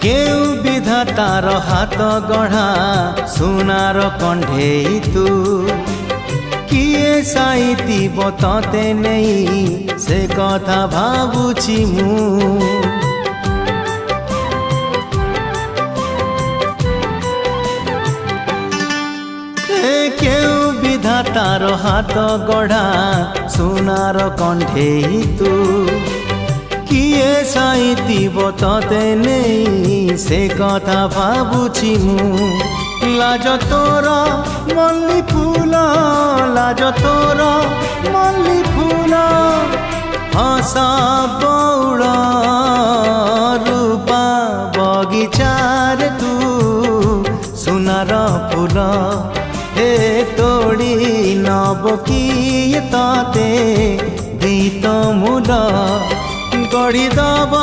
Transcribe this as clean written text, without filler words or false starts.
केउ विधातार हाथ गढ़ा सुनार कंढेई तू किए साइतिब तते नहीं से कथा भाबुछि मु केउ विधातार हाथ गढ़ा सुनार कंढेई तू किए साइतिब तते नहीं से कथा भाबुछि मु लाज तोर मल्ली फूल लाज तोर मल्ली फूल हसा बौड़ रूपा बगीचार तू सुनार फूल हे तोड़ी नब किए ताते गीत मूल गढ़ी दब